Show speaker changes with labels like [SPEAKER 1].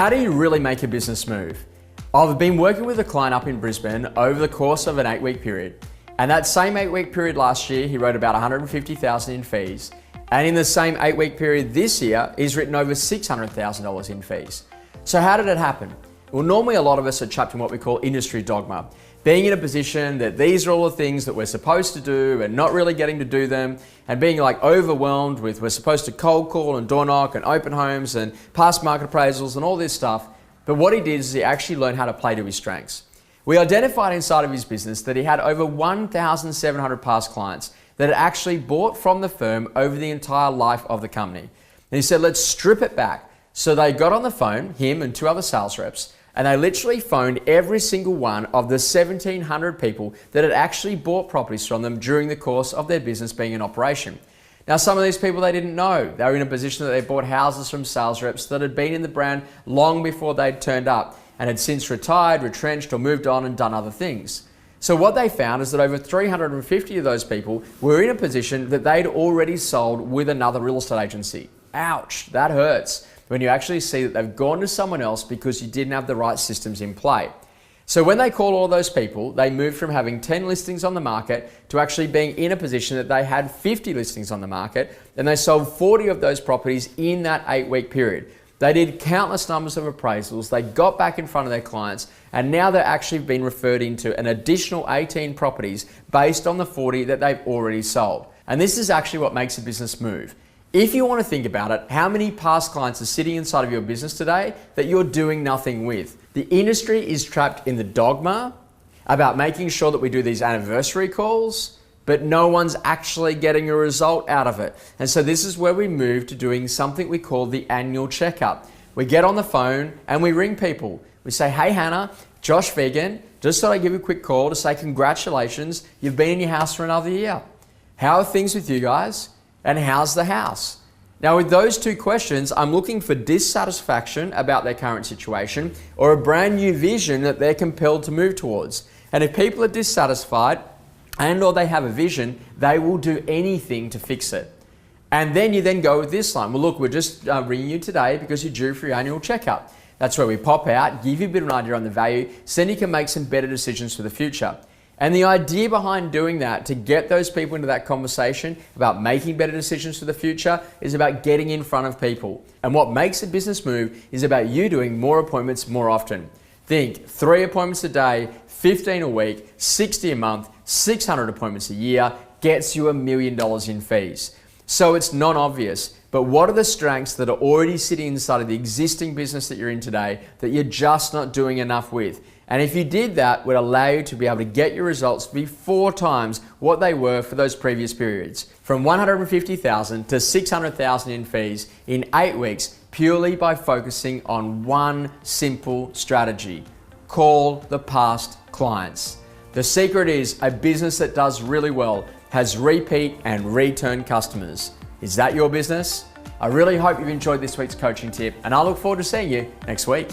[SPEAKER 1] How do you really make a business move? I've been working with a client up in Brisbane over the course of an 8-week period. And that same 8-week period last year, he wrote about $150,000 in fees. And in the same 8-week period this year, he's written over $600,000 in fees. So how did it happen? Well, normally a lot of us are trapped in what we call industry dogma. Being in a position that these are all the things that we're supposed to do and not really getting to do them, and being like overwhelmed with we're supposed to cold call and door knock and open homes and pass market appraisals and all this stuff. But what he did is he actually learned how to play to his strengths. We identified inside of his business that he had over 1,700 past clients that had actually bought from the firm over the entire life of the company. And he said, let's strip it back. So they got on the phone, him and 2 other sales reps, and they literally phoned every single one of the 1,700 people that had actually bought properties from them during the course of their business being in operation. Now, some of these people they didn't know. They were in a position that they bought houses from sales reps that had been in the brand long before they'd turned up and had since retired, retrenched, or moved on and done other things. So what they found is that over 350 of those people were in a position that they'd already sold with another real estate agency. Ouch, that hurts when you actually see that they've gone to someone else because you didn't have the right systems in play. So when they called all those people, they moved from having 10 listings on the market to actually being in a position that they had 50 listings on the market, and they sold 40 of those properties in that 8-week period. They did countless numbers of appraisals, they got back in front of their clients, and now they're actually been referred into an additional 18 properties based on the 40 that they've already sold. And this is actually what makes a business move. If you want to think about it, how many past clients are sitting inside of your business today that you're doing nothing with? The industry is trapped in the dogma about making sure that we do these anniversary calls, but no one's actually getting a result out of it. And so this is where we move to doing something we call the annual checkup. We get on the phone and we ring people. We say, hey Hannah, Josh Vegan, just thought I'd give you a quick call to say congratulations, you've been in your house for another year. How are things with you guys? And how's the house? Now with those 2 questions, I'm looking for dissatisfaction about their current situation or a brand new vision that they're compelled to move towards. And if people are dissatisfied and or they have a vision, they will do anything to fix it. And then you then go with this line. Well, look, we're just ringing you today because you're due for your annual checkup. That's where we pop out, give you a bit of an idea on the value, so then you can make some better decisions for the future. And the idea behind doing that, to get those people into that conversation about making better decisions for the future, is about getting in front of people. And what makes a business move is about you doing more appointments more often. Think 3 appointments a day, 15 a week, 60 a month, 600 appointments a year gets you $1 million in fees. So it's non-obvious, but what are the strengths that are already sitting inside of the existing business that you're in today that you're just not doing enough with? And if you did that, it would allow you to be able to get your results to be 4 times what they were for those previous periods. From $150,000 to $600,000 in fees in 8 weeks, purely by focusing on one simple strategy. Call the past clients. The secret is a business that does really well has repeat and return customers. Is that your business? I really hope you've enjoyed this week's coaching tip, and I look forward to seeing you next week.